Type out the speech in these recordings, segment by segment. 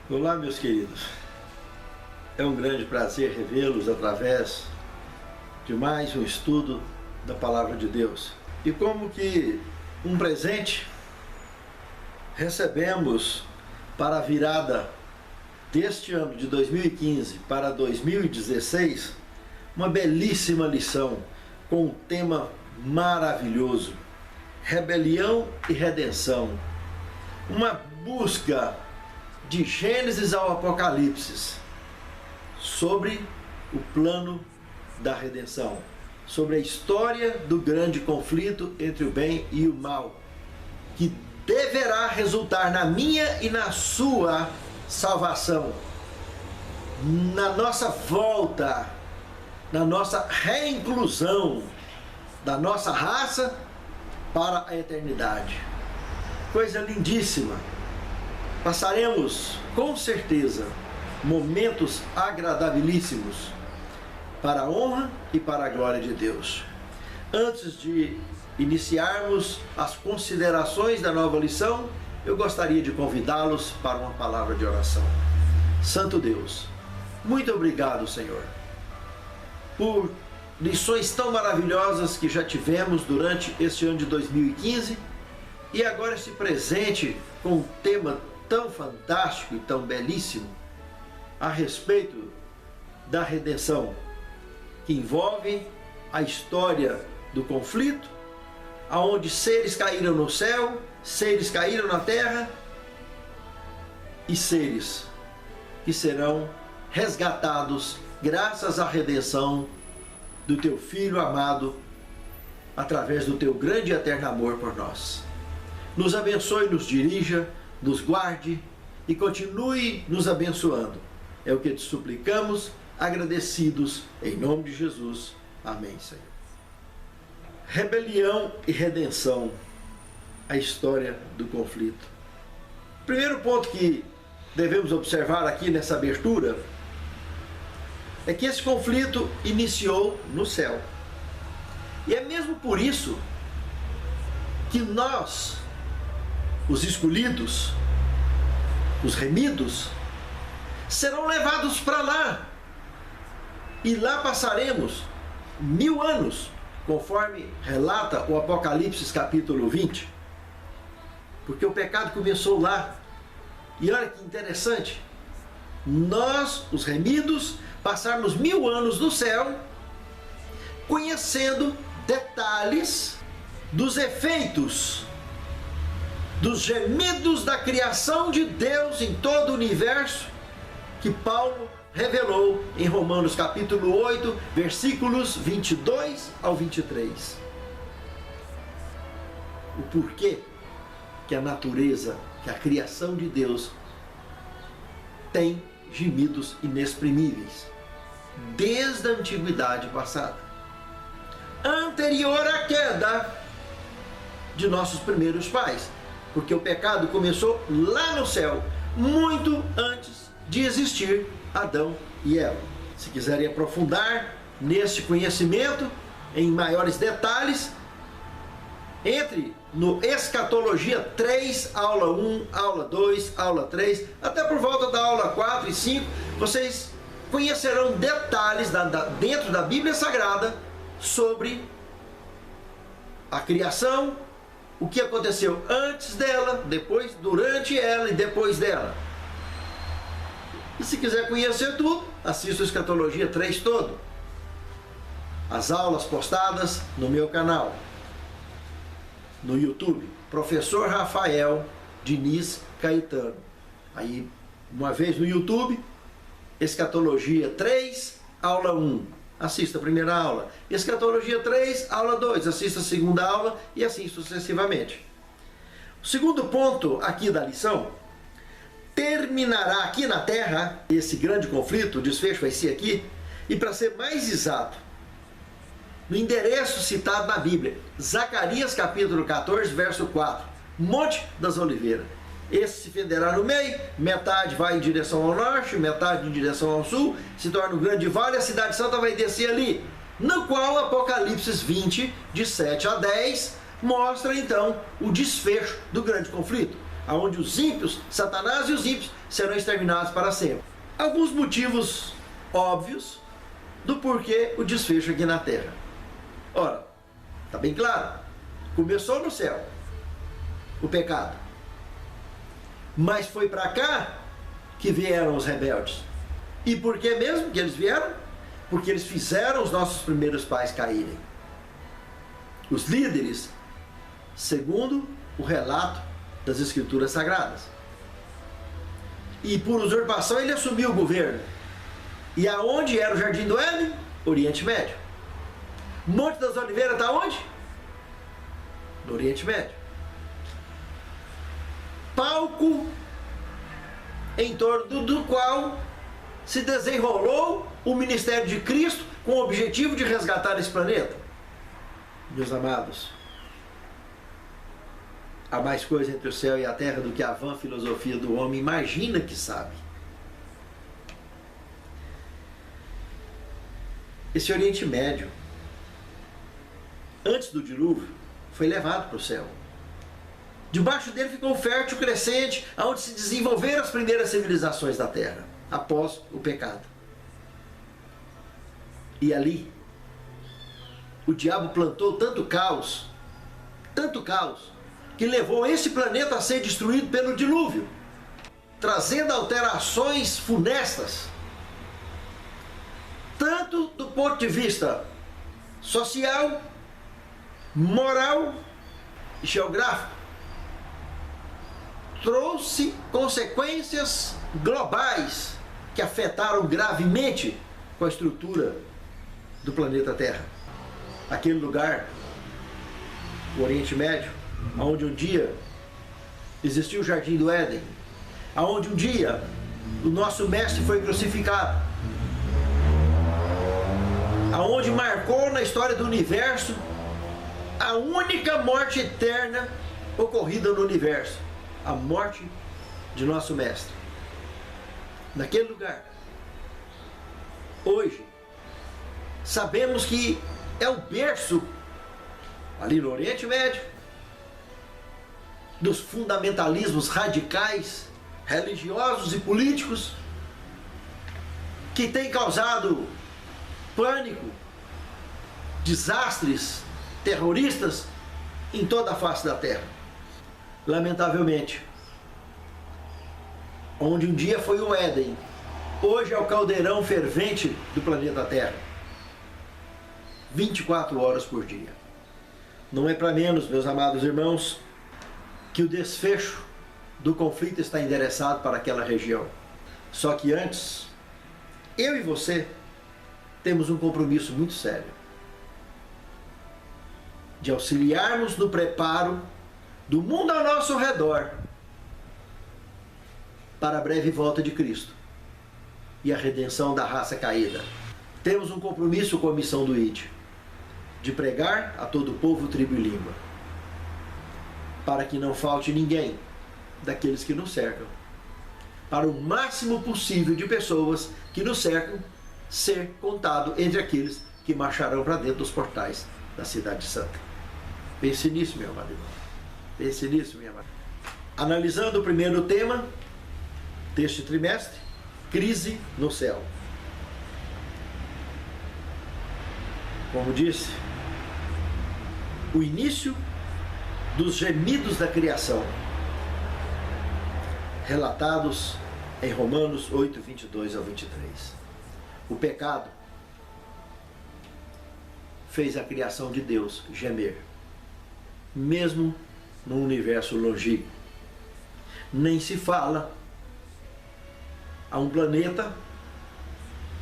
Olá, meus queridos. É um grande prazer revê-los através de mais um estudo da Palavra de Deus. E como que um presente, recebemos para a virada deste ano de 2015 para 2016 uma belíssima lição com um tema maravilhoso: rebelião e redenção. Uma busca de Gênesis ao Apocalipse sobre o plano da redenção, sobre a história do grande conflito entre o bem e o mal, que deverá resultar na minha e na sua salvação, na nossa volta, na nossa reinclusão da nossa raça para a eternidade. Coisa lindíssima. Passaremos, com certeza, momentos agradabilíssimos para a honra e para a glória de Deus. Antes de iniciarmos as considerações da nova lição, eu gostaria de convidá-los para uma palavra de oração. Santo Deus, muito obrigado, Senhor, por lições tão maravilhosas que já tivemos durante este ano de 2015 e agora esse presente com um tema tão fantástico e tão belíssimo a respeito da redenção, que envolve a história do conflito, aonde seres caíram no céu, seres caíram na terra e seres que serão resgatados graças à redenção do teu Filho amado através do teu grande e eterno amor por nós. Nos abençoe, nos dirija, nos guarde e continue nos abençoando. É o que te suplicamos, agradecidos, em nome de Jesus. Amém, Senhor. Rebelião e redenção, a história do conflito. Primeiro ponto que devemos observar aqui nessa abertura é que esse conflito iniciou no céu. E é mesmo por isso que nós, os escolhidos, os remidos, serão levados para lá. E lá passaremos 1000 anos, conforme relata o Apocalipse capítulo 20. Porque o pecado começou lá. E olha que interessante, nós, os remidos, passarmos 1000 anos no céu, conhecendo detalhes dos efeitos dos gemidos da criação de Deus em todo o universo, que Paulo revelou em Romanos capítulo 8, versículos 22 ao 23. O porquê que a natureza, que a criação de Deus tem gemidos inexprimíveis desde a antiguidade passada, anterior à queda de nossos primeiros pais. Porque o pecado começou lá no céu, muito antes de existir Adão e Eva. Se quiserem aprofundar nesse conhecimento em maiores detalhes, entre no Escatologia 3, aula 1, aula 2, aula 3, até por volta da aula 4 e 5, vocês conhecerão detalhes dentro da Bíblia Sagrada sobre a criação, o que aconteceu antes dela, depois, durante ela e depois dela. E se quiser conhecer tudo, assista o Escatologia 3 todo. As aulas postadas no meu canal, no YouTube, Professor Rafael Diniz Caetano. Aí, uma vez no YouTube, Escatologia 3, aula 1. Assista a primeira aula. Escatologia 3, aula 2. Assista a segunda aula e assim sucessivamente. O segundo ponto aqui da lição: terminará aqui na terra esse grande conflito, o desfecho vai ser aqui, e para ser mais exato, no endereço citado na Bíblia, Zacarias capítulo 14, verso 4, Monte das Oliveiras. Esse se fenderá no meio, metade vai em direção ao norte, metade em direção ao sul, se torna um grande vale, a cidade santa vai descer ali, no qual Apocalipse 20, de 7 a 10, mostra então o desfecho do grande conflito. onde os ímpios, Satanás e os ímpios, serão exterminados para sempre. Alguns motivos óbvios do porquê o desfecho aqui na terra. Ora, está bem claro, começou no céu o pecado, mas foi para cá que vieram os rebeldes. E por que mesmo que eles vieram? Porque eles fizeram os nossos primeiros pais caírem. Os líderes, segundo o relato das Escrituras Sagradas. E por usurpação ele assumiu o governo. E aonde era o Jardim do Éden? Oriente Médio. Monte das Oliveiras está onde? No Oriente Médio. Palco em torno do qual se desenrolou o ministério de Cristo com o objetivo de resgatar esse planeta. Meus amados, há mais coisa entre o céu e a terra do que a vã filosofia do homem imagina que sabe. Esse Oriente Médio, antes do dilúvio, foi levado para o céu. Debaixo dele ficou o fértil crescente, onde se desenvolveram as primeiras civilizações da terra, após o pecado. E ali, o diabo plantou tanto caos, que levou esse planeta a ser destruído pelo dilúvio, trazendo alterações funestas, tanto do ponto de vista social, moral e geográfico. Trouxe consequências globais que afetaram gravemente com a estrutura do planeta Terra. Aquele lugar, o Oriente Médio, onde um dia existiu o Jardim do Éden, onde um dia o nosso mestre foi crucificado, aonde marcou na história do universo a única morte eterna ocorrida no universo, a morte de nosso mestre. Naquele lugar, hoje, sabemos que é o berço, ali no Oriente Médio, dos fundamentalismos radicais, religiosos e políticos, que tem causado pânico, desastres terroristas em toda a face da terra. Lamentavelmente, onde um dia foi o Éden, hoje é o caldeirão fervente do planeta Terra. 24 horas por dia. Não é para menos, meus amados irmãos, que o desfecho do conflito está endereçado para aquela região. Só que antes, eu e você temos um compromisso muito sério de auxiliarmos no preparo do mundo ao nosso redor para a breve volta de Cristo e a redenção da raça caída. Temos um compromisso com a missão do ID, de pregar a todo povo, tribo e língua, para que não falte ninguém daqueles que nos cercam, para o máximo possível de pessoas que nos cercam ser contado entre aqueles que marcharão para dentro dos portais da Cidade Santa. Pense nisso, meu amado irmão. Pense nisso, minha amada. Analisando o primeiro tema deste trimestre, crise no céu. Como disse, o início dos gemidos da criação, relatados em Romanos 8, 22 ao 23. O pecado fez a criação de Deus gemer, mesmo no universo longínquo. Nem se fala a um planeta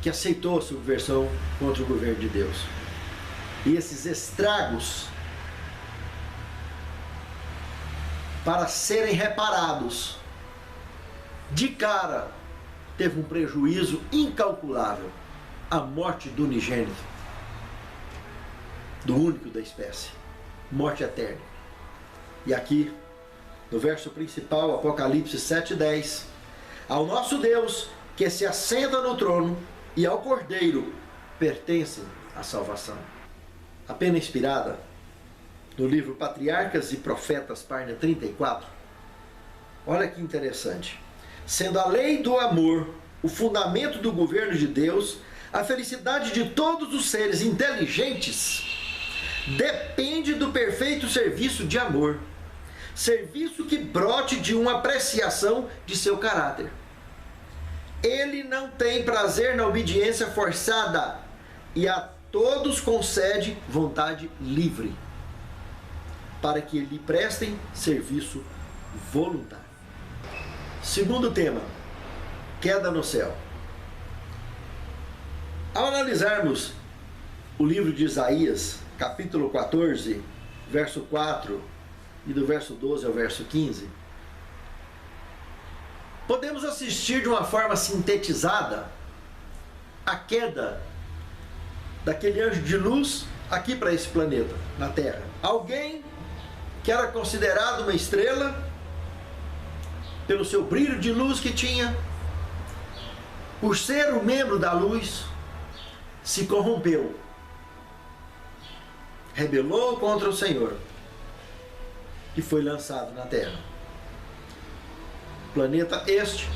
que aceitou a subversão contra o governo de Deus. E esses estragos, para serem reparados, de cara, teve um prejuízo incalculável: a morte do unigênito, do único da espécie, morte eterna. E aqui, no verso principal, Apocalipse 7:10, ao nosso Deus, que se assenta no trono, e ao Cordeiro pertence a salvação. A pena inspirada no livro Patriarcas e Profetas, página 34, Olha que interessante. Sendo a lei do amor o fundamento do governo de Deus, a felicidade de todos os seres inteligentes depende do perfeito serviço de amor. Serviço que brote de uma apreciação de seu caráter. Ele não tem prazer na obediência forçada e a todos concede vontade livre, para que lhe prestem serviço voluntário. Segundo tema, queda no céu. Ao analisarmos o livro de Isaías, capítulo 14, verso 4, e do verso 12 ao verso 15, podemos assistir de uma forma sintetizada a queda daquele anjo de luz aqui para esse planeta, na Terra. Alguém que era considerado uma estrela pelo seu brilho de luz que tinha, por ser um membro da luz, se corrompeu, rebelou contra o Senhor e foi lançado na Terra. Planeta este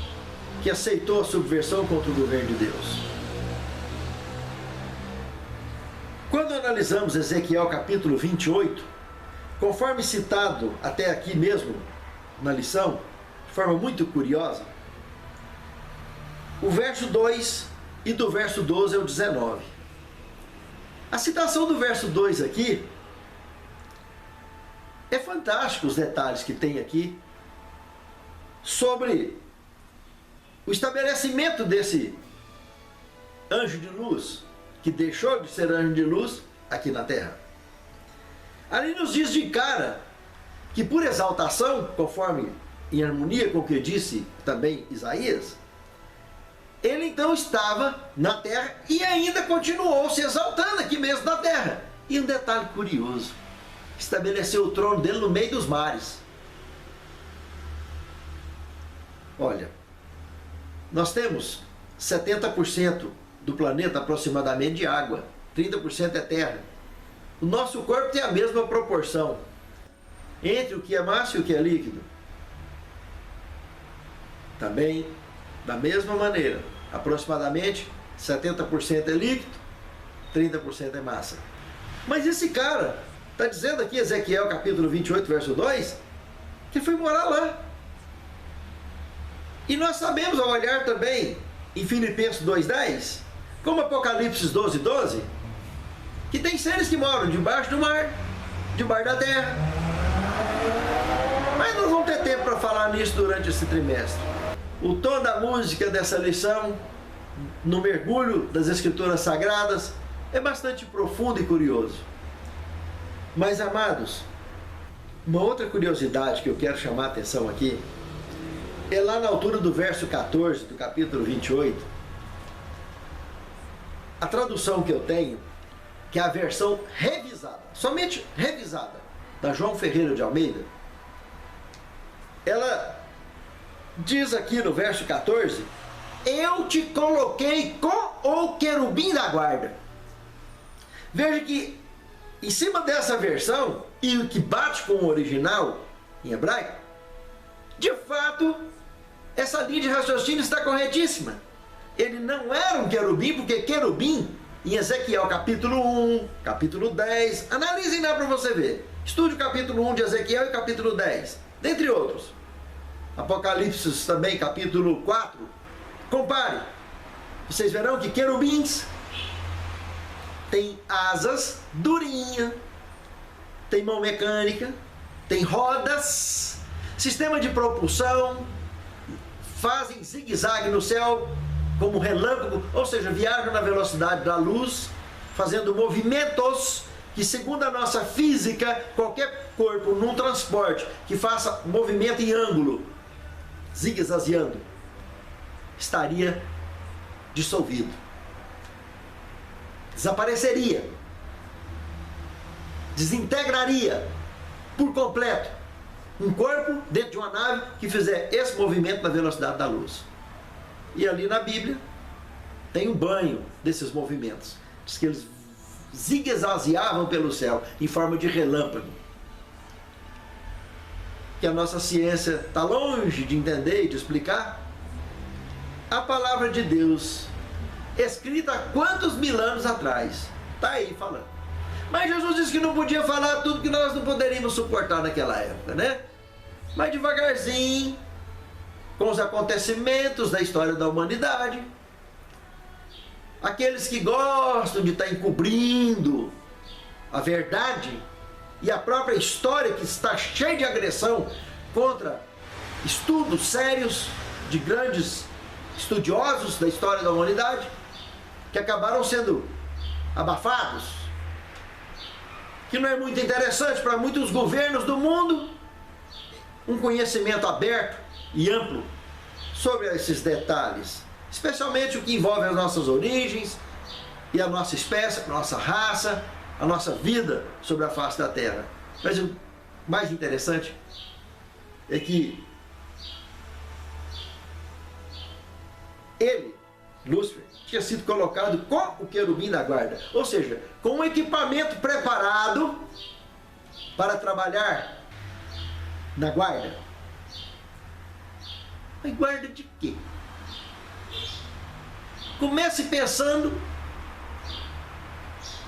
que aceitou a subversão contra o governo de Deus. Quando analisamos Ezequiel capítulo 28, conforme citado até aqui mesmo na lição, de forma muito curiosa, o verso 2 e do verso 12 ao 19. A citação do verso 2 aqui, é fantástico os detalhes que tem aqui sobre o estabelecimento desse anjo de luz, que deixou de ser anjo de luz aqui na Terra. Ali nos diz de cara que por exaltação, conforme em harmonia com o que disse também Isaías, ele então estava na Terra e ainda continuou se exaltando aqui mesmo na Terra. E um detalhe curioso, estabeleceu o trono dele no meio dos mares. Olha, nós temos 70% do planeta aproximadamente de água, 30% é terra. O nosso corpo tem a mesma proporção entre o que é massa e o que é líquido. Também, da mesma maneira, aproximadamente 70% é líquido, 30% é massa. Mas esse cara está dizendo aqui, Ezequiel capítulo 28, verso 2, que foi morar lá. E nós sabemos, ao olhar também em Filipenses 2,10, como Apocalipse 12,12, que tem seres que moram debaixo do mar, debaixo da terra. Mas nós vamos ter tempo para falar nisso durante esse trimestre. O tom da música dessa lição, no mergulho das Escrituras Sagradas, é bastante profundo e curioso. Mas, amados, uma outra curiosidade que eu quero chamar a atenção aqui, é lá na altura do verso 14 do capítulo 28, a tradução que eu tenho, que é a versão revisada, somente revisada, da João Ferreira de Almeida, ela diz aqui no verso 14, eu te coloquei com o querubim da guarda. Veja que em cima dessa versão, e o que bate com o original em hebraico, de fato, essa linha de raciocínio está corretíssima. Ele não era um querubim, porque querubim, em Ezequiel capítulo 1, capítulo 10, analisem lá para você ver. Estude o capítulo 1 de Ezequiel e capítulo 10, dentre outros. Apocalipse também, capítulo 4. Compare. Vocês verão que querubins tem asas durinha, tem mão mecânica, tem rodas, sistema de propulsão, fazem zigue-zague no céu como relâmpago, ou seja, viajam na velocidade da luz, fazendo movimentos que, segundo a nossa física, qualquer corpo num transporte que faça movimento em ângulo, zigue-zagueando, estaria dissolvido. Desapareceria, desintegraria por completo um corpo dentro de uma nave que fizer esse movimento na velocidade da luz. E ali na Bíblia tem um banho desses movimentos. Diz que eles zigue-zagueavam pelo céu em forma de relâmpago. que a nossa ciência está longe de entender e de explicar, a palavra de Deus, escrita há quantos mil anos atrás, está aí falando. Mas Jesus disse que não podia falar tudo que nós não poderíamos suportar naquela época, né? Mas devagarzinho, com os acontecimentos da história da humanidade, aqueles que gostam de estar encobrindo a verdade e a própria história que está cheia de agressão contra estudos sérios de grandes estudiosos da história da humanidade, que acabaram sendo abafados, que não é muito interessante para muitos governos do mundo, um conhecimento aberto e amplo sobre esses detalhes, especialmente o que envolve as nossas origens e a nossa espécie, a nossa raça, a nossa vida sobre a face da Terra. Mas o mais interessante é que ele, Lúcifer, tinha sido colocado com o querubim da guarda, ou seja, com um equipamento preparado para trabalhar na guarda. Mas guarda de quê? Comece pensando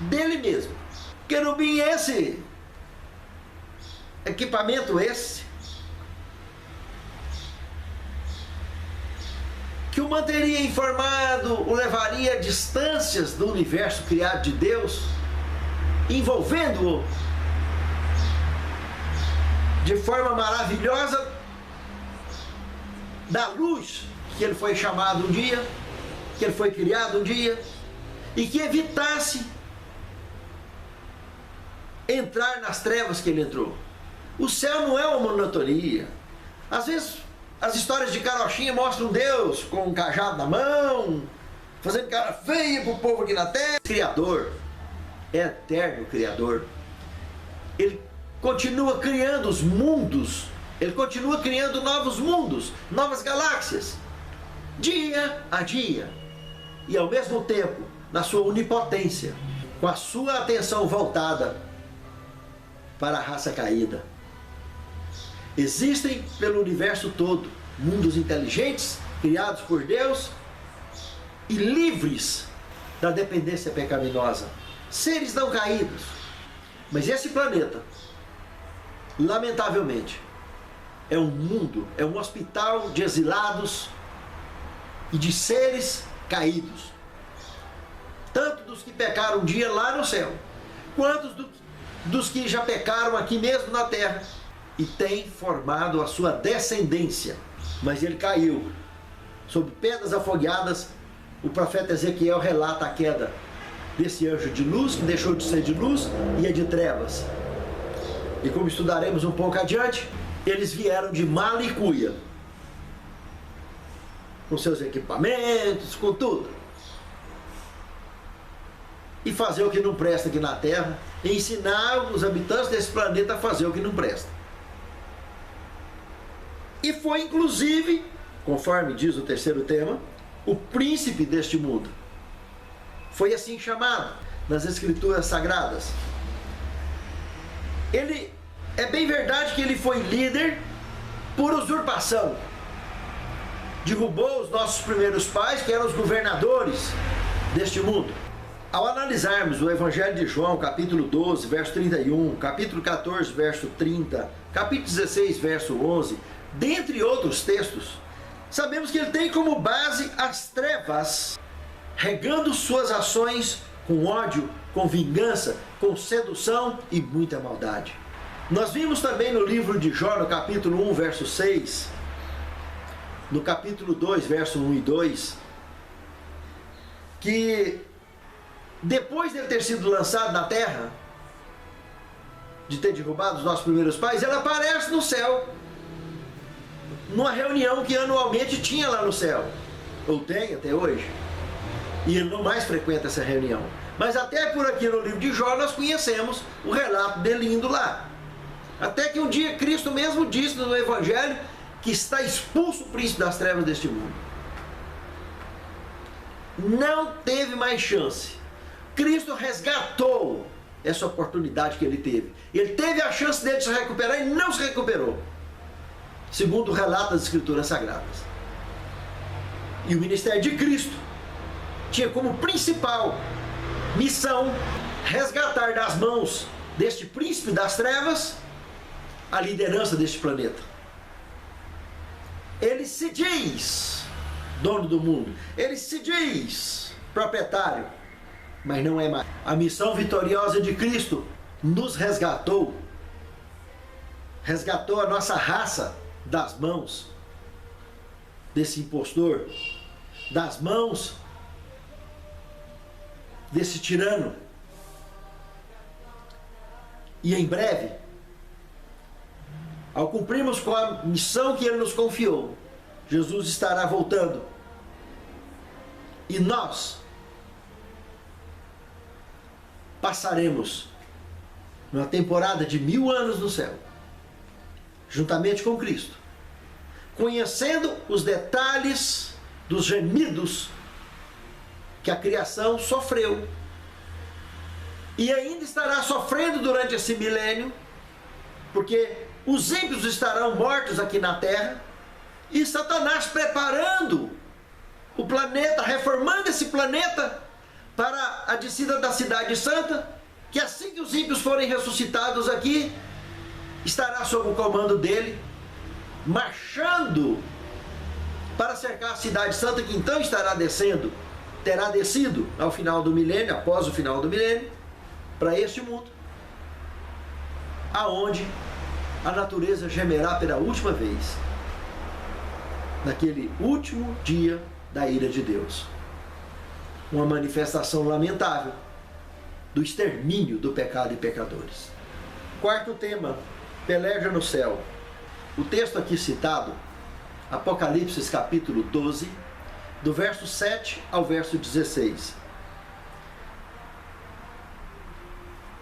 dele mesmo. Querubim esse, equipamento esse, que o manteria informado, o levaria a distâncias do universo criado de Deus, envolvendo-o de forma maravilhosa da luz que ele foi chamado um dia, que ele foi criado um dia, e que evitasse entrar nas trevas que ele entrou. O céu não é uma monotonia. Às vezes as histórias de carochinha mostram Deus com um cajado na mão, fazendo cara feia para o povo aqui na terra. Criador, é eterno Criador. Ele continua criando os mundos, ele continua criando novos mundos, novas galáxias, dia a dia. E ao mesmo tempo, na sua onipotência, com a sua atenção voltada para a raça caída. Existem pelo universo todo mundos inteligentes, criados por Deus e livres da dependência pecaminosa. Seres não caídos. Mas esse planeta, lamentavelmente, é um mundo, é um hospital de exilados e de seres caídos. Tanto dos que pecaram um dia lá no céu, quanto dos que já pecaram aqui mesmo na terra e têm formado a sua descendência. Mas ele caiu sob pedras afogueadas. O profeta Ezequiel relata a queda desse anjo de luz, que deixou de ser de luz e é de trevas. E como estudaremos um pouco adiante, eles vieram de mala e cuia, com seus equipamentos, com tudo, e fazer o que não presta aqui na Terra, e ensinar os habitantes desse planeta a fazer o que não presta. E foi inclusive, conforme diz o terceiro tema, o príncipe deste mundo. Foi assim chamado nas escrituras sagradas. Ele, é bem verdade que ele foi líder por usurpação. Derrubou os nossos primeiros pais, que eram os governadores deste mundo. Ao analisarmos o Evangelho de João, capítulo 12, verso 31, capítulo 14, verso 30, capítulo 16, verso 11, dentre outros textos, sabemos que ele tem como base as trevas, regando suas ações com ódio, com vingança, com sedução e muita maldade. Nós vimos também no livro de Jó, no capítulo 1, verso 6, no capítulo 2, verso 1 e 2, que depois de ele ter sido lançado na terra, de ter derrubado os nossos primeiros pais, ele aparece no céu, numa reunião que anualmente tinha lá no céu, ou tem até hoje, e ele não mais frequenta essa reunião. Mas até por aqui no livro de Jó nós conhecemos o relato dele indo lá. Até que um dia Cristo mesmo disse no Evangelho que está expulso o príncipe das trevas deste mundo. Não teve mais chance. Cristo resgatou essa oportunidade que ele teve. Ele teve a chance dele se recuperar e não se recuperou. segundo relata as Escrituras Sagradas. E o ministério de Cristo tinha como principal missão resgatar das mãos deste príncipe das trevas a liderança deste planeta. Ele se diz dono do mundo, ele se diz proprietário, mas não é mais. A missão vitoriosa de Cristo nos resgatou a nossa raça das mãos desse impostor, das mãos desse tirano. E em breve, ao cumprirmos com a missão que Ele nos confiou, Jesus estará voltando. E nós passaremos uma temporada de 1000 anos no céu, juntamente com Cristo, conhecendo os detalhes dos gemidos que a criação sofreu e ainda estará sofrendo durante esse milênio, porque os ímpios estarão mortos aqui na terra e Satanás preparando o planeta, reformando esse planeta para a descida da cidade santa, que assim que os ímpios forem ressuscitados aqui, estará sob o comando dele, marchando para cercar a cidade santa, que então estará descendo, terá descido ao final do milênio, após o final do milênio, para este mundo, aonde a natureza gemerá pela última vez, naquele último dia da ira de Deus. Uma manifestação lamentável do extermínio do pecado e pecadores. Quarto tema, peleja no céu. O texto aqui citado, Apocalipse capítulo 12, do verso 7 ao verso 16.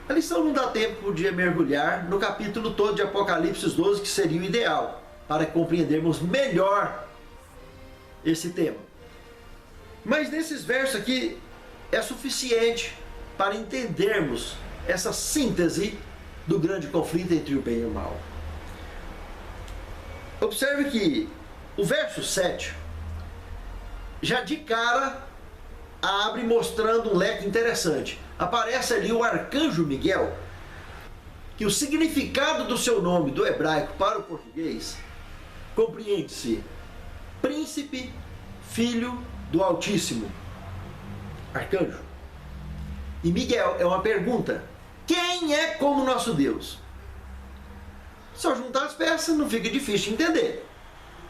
A lição não dá tempo de mergulhar no capítulo todo de Apocalipse 12, que seria o ideal, para compreendermos melhor esse tema. Mas nesses versos aqui é suficiente para entendermos essa síntese do grande conflito entre o bem e o mal. Observe que o verso 7 já de cara abre mostrando um leque interessante. Aparece ali o arcanjo Miguel, que o significado do seu nome do hebraico para o português compreende-se príncipe, filho do Altíssimo, arcanjo. E Miguel é uma pergunta: quem é como nosso Deus? Só juntar as peças não fica difícil de entender.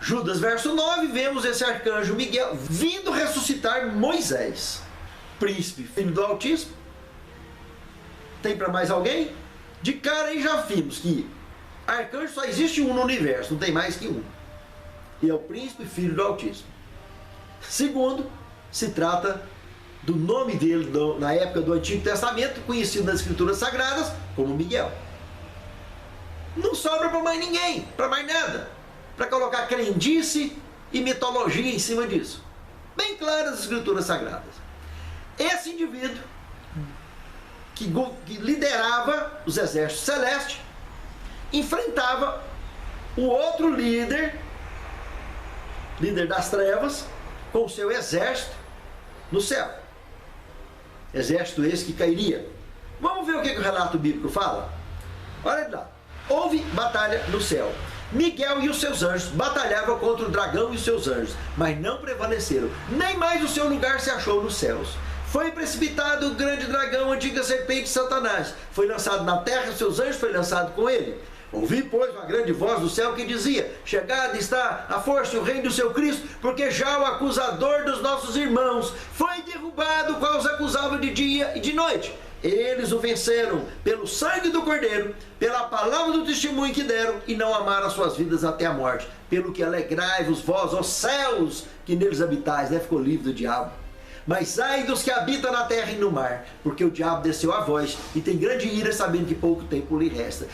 Judas verso 9, vemos esse arcanjo Miguel vindo ressuscitar Moisés, príncipe, filho do Altíssimo. Tem para mais alguém? De cara aí já vimos que arcanjo só existe um no universo, não tem mais que um. E é o príncipe, filho do Altíssimo. Segundo, se trata do nome dele na época do Antigo Testamento, conhecido nas Escrituras Sagradas como Miguel. Não sobra para mais ninguém, para mais nada, para colocar crendice e mitologia em cima disso. Bem claras as Escrituras Sagradas. Esse indivíduo que liderava os exércitos celestes enfrentava o outro líder das trevas, com o seu exército no céu. Exército esse que cairia. Vamos ver o que o relato bíblico fala? Olha lá. Houve batalha no céu. Miguel e os seus anjos batalhavam contra o dragão e os seus anjos, mas não prevaleceram. Nem mais o seu lugar se achou nos céus. Foi precipitado o grande dragão, a antiga serpente Satanás. Foi lançado na terra e os seus anjos foi lançado com ele. Ouvi, pois, uma grande voz do céu que dizia: chegada está a força e o reino do seu Cristo, porque já o acusador dos nossos irmãos foi derrubado, qual os acusava de dia e de noite. Eles o venceram pelo sangue do Cordeiro, pela palavra do testemunho que deram, e não amaram as suas vidas até a morte. Pelo que alegrai-vos vós, ó céus, que neles habitais, né? Ficou livre do diabo. Mas ai dos que habitam na terra e no mar, porque o diabo desceu a vós, e tem grande ira, sabendo que pouco tempo lhe resta.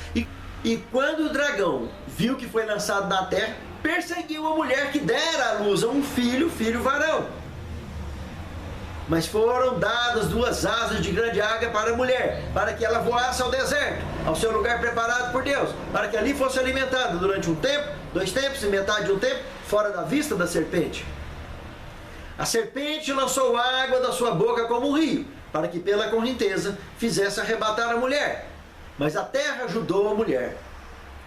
E quando o dragão viu que foi lançado na terra, perseguiu a mulher que dera à luz a um filho varão. Mas foram dadas 2 asas de grande águia para a mulher, para que ela voasse ao deserto, ao seu lugar preparado por Deus, para que ali fosse alimentada durante um tempo 2 tempos e metade de um tempo, fora da vista da serpente. A serpente lançou água da sua boca como um rio, para que pela correnteza fizesse arrebatar a mulher. Mas a terra ajudou a mulher,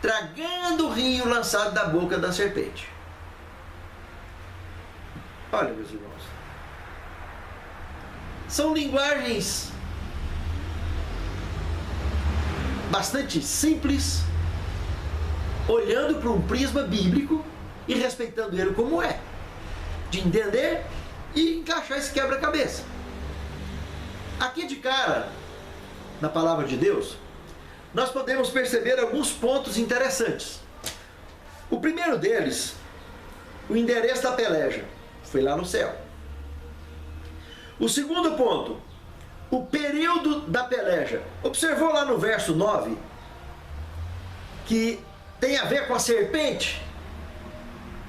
tragando o rio lançado da boca da serpente. Olha, meus irmãos, são linguagens bastante simples, olhando para um prisma bíblico e respeitando ele como é, de entender e encaixar esse quebra-cabeça. Aqui de cara, na palavra de Deus, nós podemos perceber alguns pontos interessantes. O primeiro deles, o endereço da peleja, foi lá no céu. O segundo ponto, o período da peleja. Observou lá no verso 9, que tem a ver com a serpente,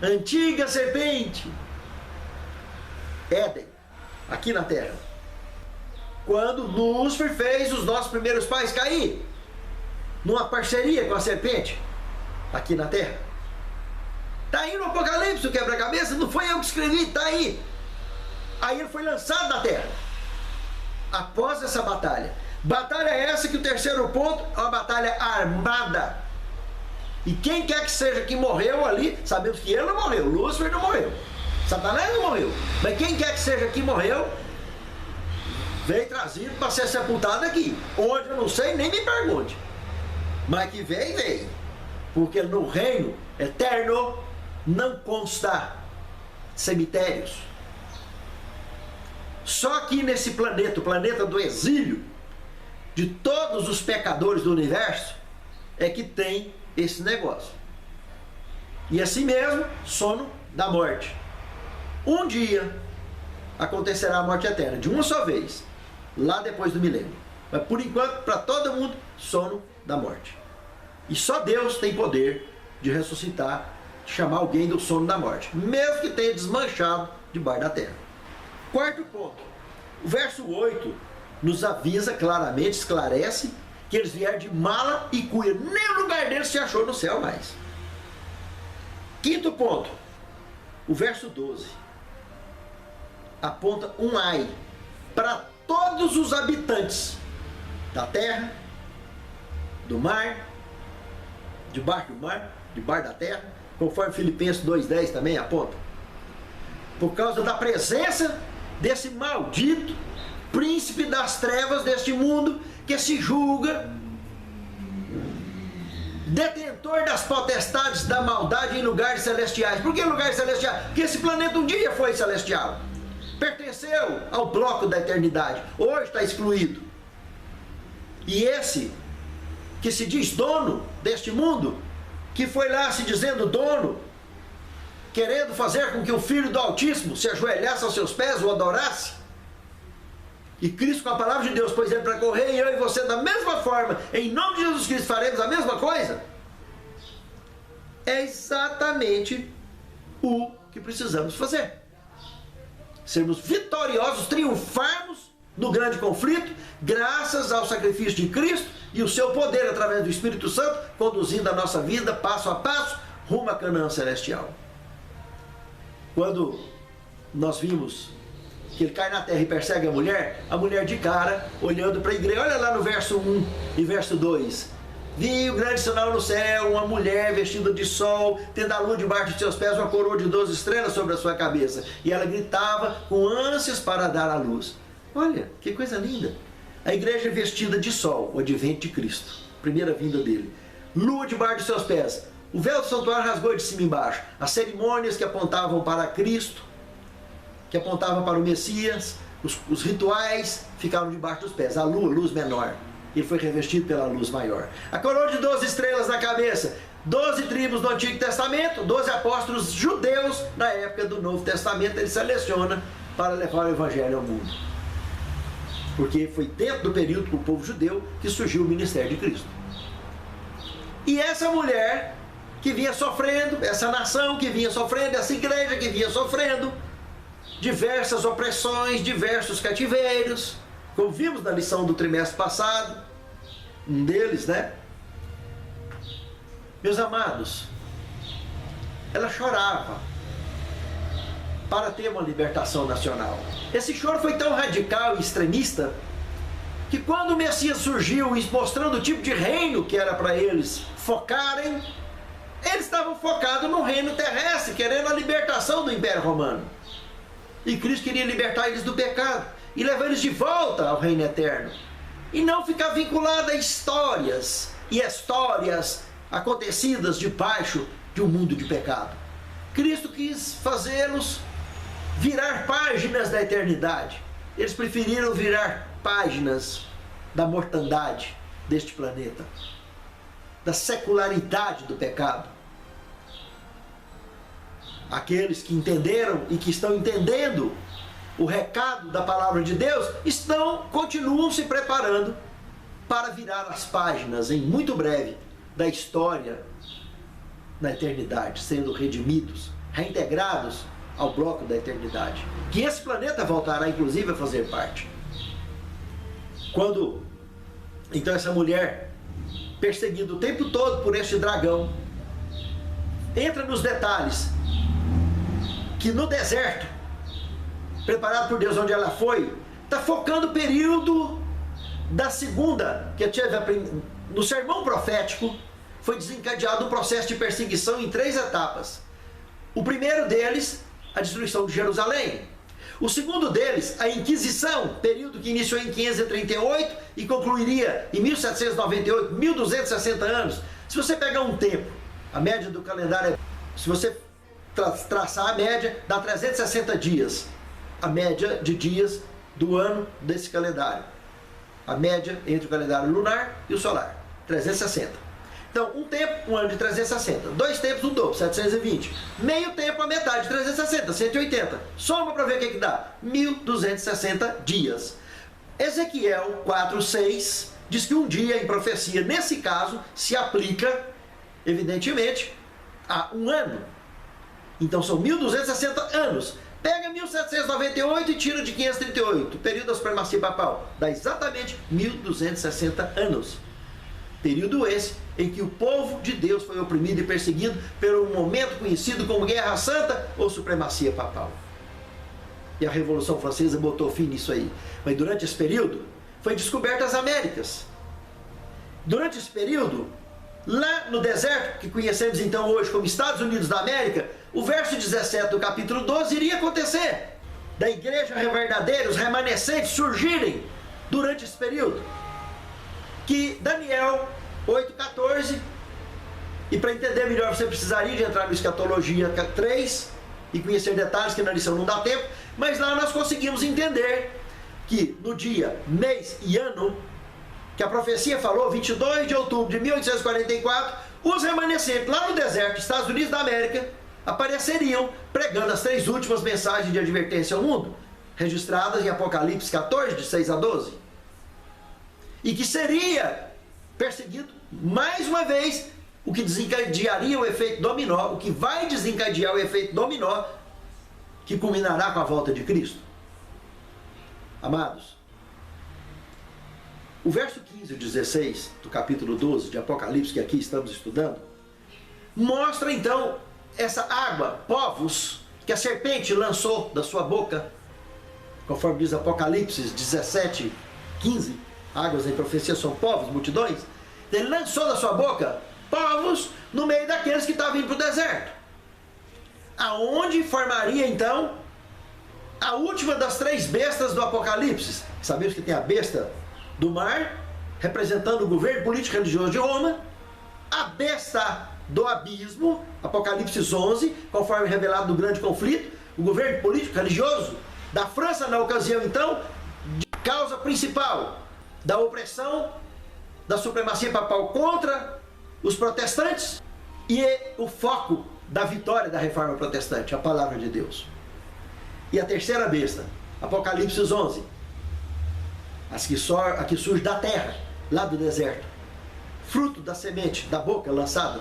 antiga serpente, Éden, aqui na terra. Quando Lúcifer fez os nossos primeiros pais cair, numa parceria com a serpente, aqui na terra. Está aí no Apocalipse o quebra-cabeça, não foi eu que escrevi, está aí. Aí ele foi lançado na terra, após essa batalha. Batalha essa que o terceiro ponto é uma batalha armada. E quem quer que seja que morreu ali, sabemos que ele não morreu, Lúcifer não morreu, Satanás não morreu, mas quem quer que seja que morreu, veio trazido para ser sepultado aqui. Onde eu não sei, nem me pergunte. Mas que veio. Porque no reino eterno não consta cemitérios. Só aqui nesse planeta, o planeta do exílio, de todos os pecadores do universo, é que tem esse negócio. E assim mesmo, sono da morte. Um dia acontecerá a morte eterna, de uma só vez, lá depois do milênio. Mas por enquanto, para todo mundo, sono da morte. E só Deus tem poder de ressuscitar, de chamar alguém do sono da morte, mesmo que tenha desmanchado debaixo da terra. Quarto ponto, o verso 8 nos avisa claramente, esclarece, que eles vieram de mala e cuia, nem o lugar deles se achou no céu mais. Quinto ponto, o verso 12 aponta um ai para todos os habitantes da terra, do mar, debaixo do mar, debaixo da terra, conforme Filipenses 2,10 também aponta. Por causa da presença desse maldito príncipe das trevas deste mundo, que se julga detentor das potestades da maldade em lugares celestiais. Por que lugares celestiais? Porque esse planeta um dia foi celestial, pertenceu ao bloco da eternidade, hoje está excluído. E esse que se diz dono deste mundo, que foi lá se dizendo dono, querendo fazer com que o Filho do Altíssimo se ajoelhasse aos seus pés, o adorasse, e Cristo, com a palavra de Deus, pôs ele para correr, e eu e você da mesma forma, em nome de Jesus Cristo, faremos a mesma coisa. É exatamente o que precisamos fazer. Sermos vitoriosos, triunfarmos no grande conflito, graças ao sacrifício de Cristo e o seu poder através do Espírito Santo, conduzindo a nossa vida passo a passo, rumo à Canaã celestial. Quando nós vimos que ele cai na terra e persegue a mulher de cara, olhando para a igreja, olha lá no verso 1 e verso 2. Vi o grande sinal no céu, uma mulher vestida de sol, tendo a lua debaixo de seus pés, uma coroa de 12 estrelas sobre a sua cabeça. E ela gritava com ânsias para dar à luz. Olha, que coisa linda. A igreja vestida de sol, o advento de Cristo, primeira vinda dele. Lua debaixo de seus pés. O véu do santuário rasgou de cima e embaixo. As cerimônias que apontavam para Cristo, que apontavam para o Messias, os rituais ficaram debaixo dos pés. A luz menor. Ele foi revestido pela luz maior. A coroa de 12 estrelas na cabeça. 12 tribos do Antigo Testamento, 12 apóstolos judeus na época do Novo Testamento. Ele seleciona para levar o Evangelho ao mundo. Porque foi dentro do período do povo judeu que surgiu o ministério de Cristo. E essa mulher que vinha sofrendo, essa nação que vinha sofrendo, essa igreja que vinha sofrendo diversas opressões, diversos cativeiros, como vimos na lição do trimestre passado, um deles, né? Meus amados, ela chorava para ter uma libertação nacional. Esse choro foi tão radical e extremista que quando o Messias surgiu mostrando o tipo de reino que era para eles focarem, eles estavam focados no reino terrestre, querendo a libertação do Império Romano. E Cristo queria libertar eles do pecado e levar eles de volta ao reino eterno. E não ficar vinculado a histórias e histórias acontecidas debaixo de um mundo de pecado. Cristo quis fazê-los virar páginas da eternidade. Eles preferiram virar páginas da mortandade deste planeta, da secularidade do pecado. Aqueles que entenderam e que estão entendendo o recado da palavra de Deus continuam se preparando para virar as páginas em muito breve da história na eternidade, sendo redimidos, reintegrados ao bloco da eternidade, que esse planeta voltará inclusive a fazer parte. Quando então essa mulher, perseguida o tempo todo por este dragão, entra nos detalhes que no deserto preparado por Deus onde ela foi, está focando o período da segunda, que no sermão profético foi desencadeado um processo de perseguição em 3 etapas. O primeiro deles, a destruição de Jerusalém. O segundo deles, a Inquisição, período que iniciou em 538 e concluiria em 1798, 1260 anos. Se você pegar um tempo, a média do calendário, se você traçar a média, dá 360 dias. A média de dias do ano desse calendário. A média entre o calendário lunar e o solar. 360. Então, um tempo, um ano de 360. 2 tempos, um dobro, 720. Meio tempo, a metade de 360, 180. Soma para ver o que dá. 1260 dias. Ezequiel 4:6 diz que um dia em profecia, nesse caso, se aplica, evidentemente, a um ano. Então, são 1260 anos. Pega 1798 e tira de 538, período da supremacia papal. Dá exatamente 1260 anos. Período esse em que o povo de Deus foi oprimido e perseguido pelo momento conhecido como Guerra Santa ou supremacia papal. E a Revolução Francesa botou fim nisso aí. Mas durante esse período, foi descoberta as Américas. Durante esse período, lá no deserto, que conhecemos então hoje como Estados Unidos da América, o verso 17 do capítulo 12 iria acontecer. Da igreja verdadeira, os remanescentes surgirem durante esse período. Que Daniel 8,14, e para entender melhor você precisaria de entrar no Escatologia 3 e conhecer detalhes que na lição não dá tempo, mas lá nós conseguimos entender que no dia, mês e ano que a profecia falou, 22 de outubro de 1844, os remanescentes lá no deserto, Estados Unidos da América, apareceriam pregando as 3 últimas mensagens de advertência ao mundo, registradas em Apocalipse 14, de 6 a 12. E que seria perseguido mais uma vez, o que desencadearia o efeito dominó, o que vai desencadear o efeito dominó, que culminará com a volta de Cristo. Amados, o verso 15 e 16 do capítulo 12 de Apocalipse, que aqui estamos estudando, mostra então essa água, povos, que a serpente lançou da sua boca, conforme diz Apocalipse 17, 15, águas em profecia são povos, multidões. Ele lançou da sua boca povos no meio daqueles que estavam indo para o deserto. Aonde formaria então a última das 3 bestas do Apocalipse. Sabemos que tem a besta do mar, representando o governo político religioso de Roma, a besta do abismo, Apocalipse 11, conforme revelado no grande conflito, o governo político religioso da França na ocasião então, de causa principal da opressão, da supremacia papal contra os protestantes e o foco da vitória da reforma protestante, a palavra de Deus. E a terceira besta, Apocalipse 11, a que surge da terra, lá do deserto, fruto da semente, da boca lançada,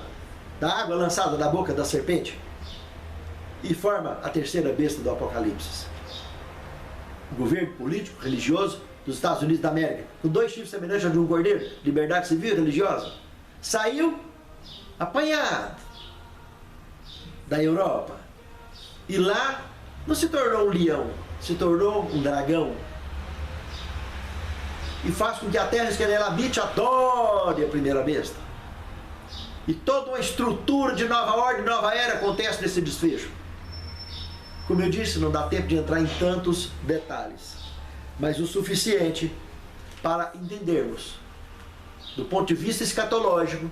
da água lançada da boca da serpente, e forma a terceira besta do Apocalipse. O governo político, religioso, dos Estados Unidos da América, com 2 chifres semelhantes ao de um cordeiro, liberdade civil e religiosa, saiu apanhado da Europa. E lá não se tornou um leão, se tornou um dragão. E faz com que a terra que nela habite adore a primeira besta. E toda uma estrutura de nova ordem, nova era acontece nesse desfecho. Como eu disse, não dá tempo de entrar em tantos detalhes, mas o suficiente para entendermos, do ponto de vista escatológico,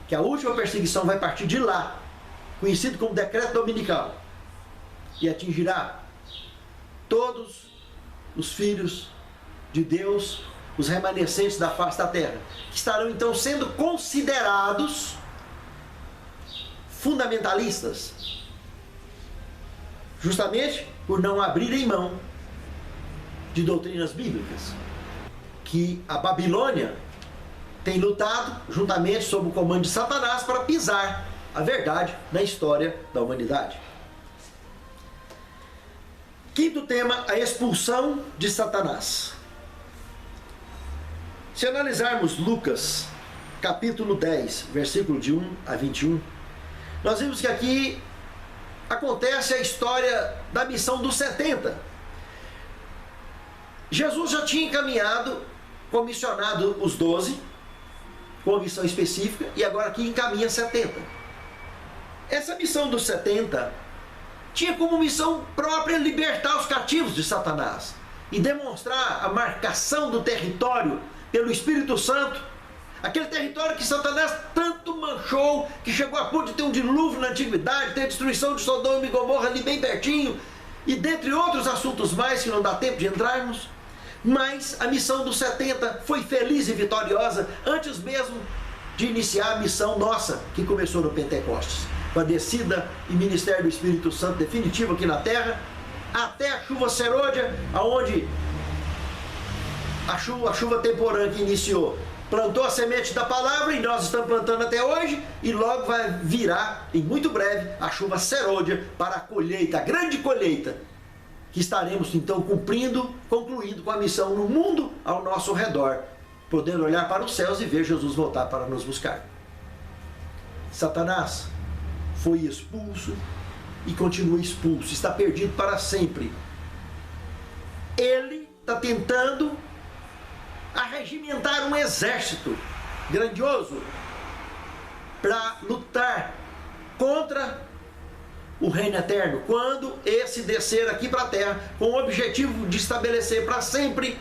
que a última perseguição vai partir de lá, conhecido como decreto dominical, e atingirá todos os filhos de Deus, os remanescentes da face da terra, que estarão então sendo considerados fundamentalistas, justamente por não abrirem mão de doutrinas bíblicas, que a Babilônia tem lutado juntamente sob o comando de Satanás para pisar a verdade na história da humanidade. Quinto tema, a expulsão de Satanás. Se analisarmos Lucas, capítulo 10, versículo de 1 a 21, nós vimos que aqui acontece a história da missão dos 70. Jesus já tinha encaminhado, comissionado os 12, com uma missão específica, e agora aqui encaminha 70. Essa missão dos 70 tinha como missão própria libertar os cativos de Satanás e demonstrar a marcação do território pelo Espírito Santo, aquele território que Satanás tanto manchou, que chegou a ponto de ter um dilúvio na antiguidade, ter a destruição de Sodoma e Gomorra ali bem pertinho, e dentre outros assuntos mais que não dá tempo de entrarmos. Mas a missão dos 70 foi feliz e vitoriosa antes mesmo de iniciar a missão nossa, que começou no Pentecostes, com a descida e ministério do Espírito Santo definitivo aqui na terra, até a chuva serôdia, aonde a chuva temporã que iniciou plantou a semente da palavra, e nós estamos plantando até hoje, e logo vai virar, em muito breve, a chuva serôdia para a colheita, a grande colheita, que estaremos então concluindo com a missão no mundo ao nosso redor, podendo olhar para os céus e ver Jesus voltar para nos buscar. Satanás foi expulso e continua expulso, está perdido para sempre. Ele está tentando arregimentar um exército grandioso para lutar contra o reino eterno, quando esse descer aqui para a terra, com o objetivo de estabelecer para sempre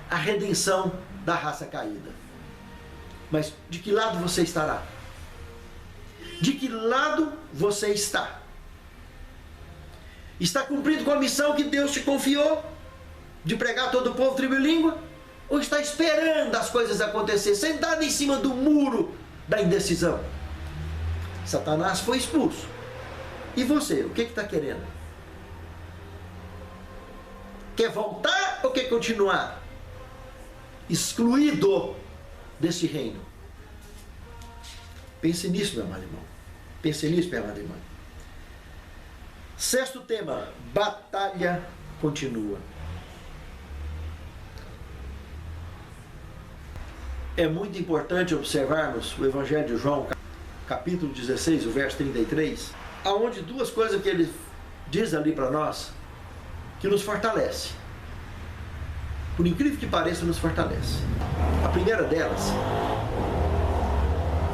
a redenção da raça caída. Mas de que lado você estará? De que lado você está? Está cumprindo com a missão que Deus te confiou, de pregar todo o povo, tribo e língua? Ou está esperando as coisas acontecer, sentado em cima do muro da indecisão? Satanás foi expulso. E você, o que está querendo? Quer voltar ou quer continuar excluído desse reino? Pense nisso, meu amado irmão. Pense nisso, minha amada irmã. Sexto tema, batalha continua. É muito importante observarmos o Evangelho de João, capítulo 16, o verso 33, aonde duas coisas que ele diz ali para nós, que nos fortalece. Por incrível que pareça, nos fortalece. A primeira delas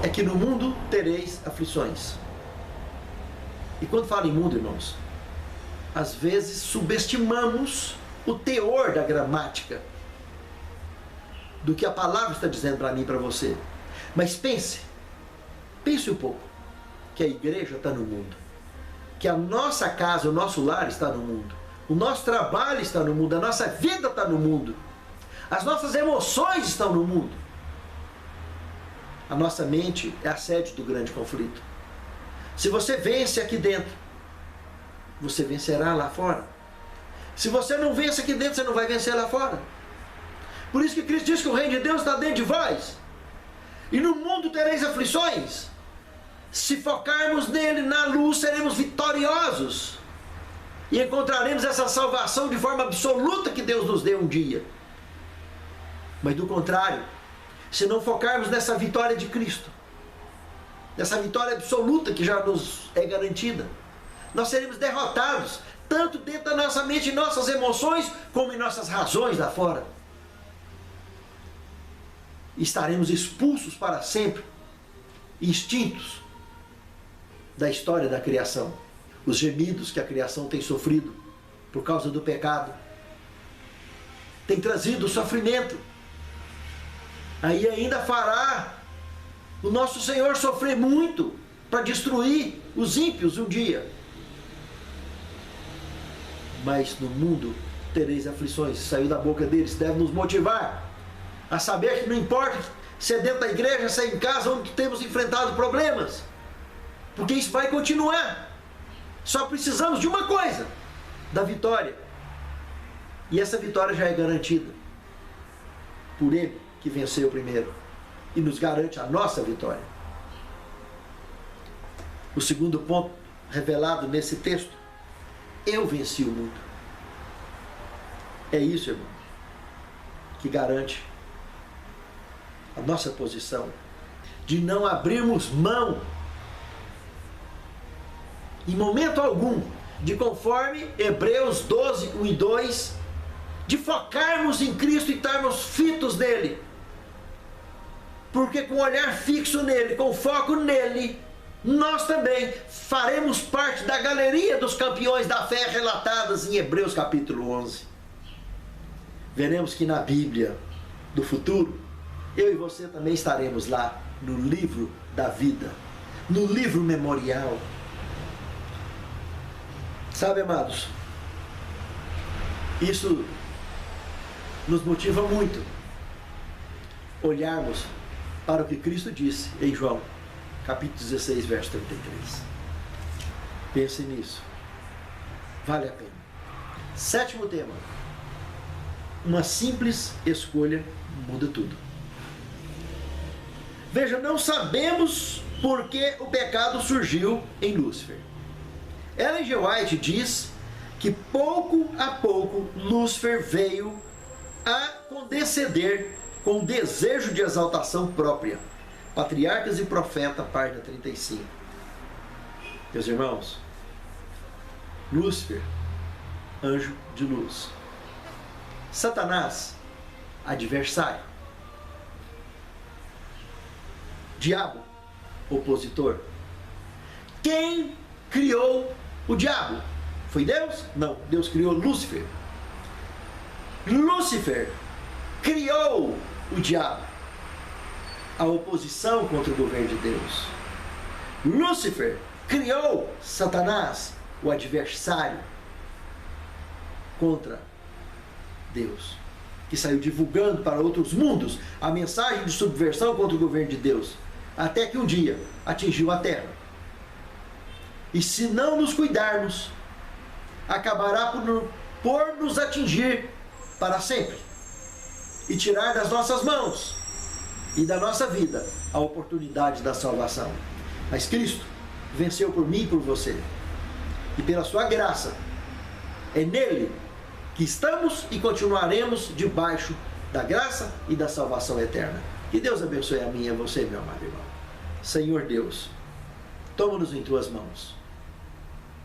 é que no mundo tereis aflições. E quando falo em mundo, irmãos, às vezes subestimamos o teor da gramática, do que a palavra está dizendo para mim e para você. Mas pense um pouco, que a igreja está no mundo, que a nossa casa, o nosso lar está no mundo, o nosso trabalho está no mundo, a nossa vida está no mundo, as nossas emoções estão no mundo. A nossa mente é a sede do grande conflito. Se você vence aqui dentro, você vencerá lá fora. Se você não vence aqui dentro, você não vai vencer lá fora. Por isso que Cristo diz que o reino de Deus está dentro de vós. E no mundo tereis aflições. Se focarmos nele, na luz, seremos vitoriosos. E encontraremos essa salvação de forma absoluta que Deus nos deu um dia. Mas do contrário, se não focarmos nessa vitória de Cristo, dessa vitória absoluta que já nos é garantida. Nós seremos derrotados, tanto dentro da nossa mente e nossas emoções, como em nossas razões lá fora. Estaremos expulsos para sempre, extintos da história da criação. Os gemidos que a criação tem sofrido por causa do pecado tem trazido sofrimento. Aí ainda fará o nosso Senhor sofrer muito para destruir os ímpios um dia. Mas no mundo tereis aflições. Saiu da boca deles, deve nos motivar a saber que não importa se é dentro da igreja, se é em casa, onde temos enfrentado problemas, porque isso vai continuar. Só precisamos de uma coisa: da vitória. E essa vitória já é garantida por Ele que venceu primeiro e nos garante a nossa vitória. O segundo ponto revelado nesse texto: eu venci o mundo. É isso, irmão, que garante a nossa posição de não abrirmos mão em momento algum, de, conforme Hebreus 12, 1 e 2, de focarmos em Cristo e estarmos fitos nele. Porque com o olhar fixo nele, com foco nele, nós também faremos parte da galeria dos campeões da fé relatadas em Hebreus capítulo 11. Veremos que na Bíblia do futuro, eu e você também estaremos lá no livro da vida, no livro memorial. Sabe, amados, isso nos motiva muito, olharmos para o que Cristo disse em João, capítulo 16, verso 33. Pense nisso. Vale a pena. Sétimo tema. Uma simples escolha muda tudo. Veja, não sabemos por que o pecado surgiu em Lúcifer. Ellen G. White diz que pouco a pouco Lúcifer veio a condescender com o desejo de exaltação própria. Patriarcas e Profeta, página 35. Meus irmãos, Lúcifer, anjo de luz. Satanás, adversário. Diabo, opositor. Quem criou o diabo? Foi Deus? Não, Deus criou Lúcifer. Lúcifer criou o diabo, a oposição contra o governo de Deus. Lúcifer criou Satanás, o adversário contra Deus, que saiu divulgando para outros mundos a mensagem de subversão contra o governo de Deus, até que um dia atingiu a terra. E se não nos cuidarmos, acabará por nos atingir para sempre e tirar das nossas mãos e da nossa vida a oportunidade da salvação. Mas Cristo venceu por mim e por você, e pela sua graça é nele que estamos e continuaremos debaixo da graça e da salvação eterna. Que Deus abençoe a mim e a você, meu amado irmão. Senhor Deus, toma-nos em tuas mãos.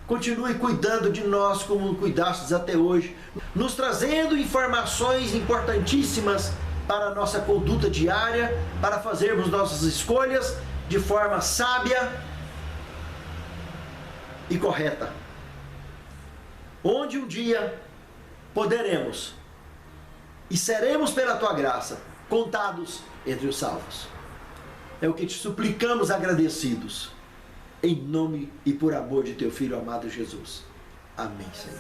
Continue cuidando de nós como cuidastes até hoje, nos trazendo informações importantíssimas para a nossa conduta diária, para fazermos nossas escolhas de forma sábia e correta. Onde um dia poderemos e seremos pela tua graça contados entre os salvos. É o que te suplicamos agradecidos, em nome e por amor de teu Filho amado Jesus. Amém, Senhor.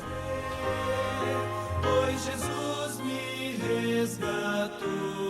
Pois Jesus me resgatou.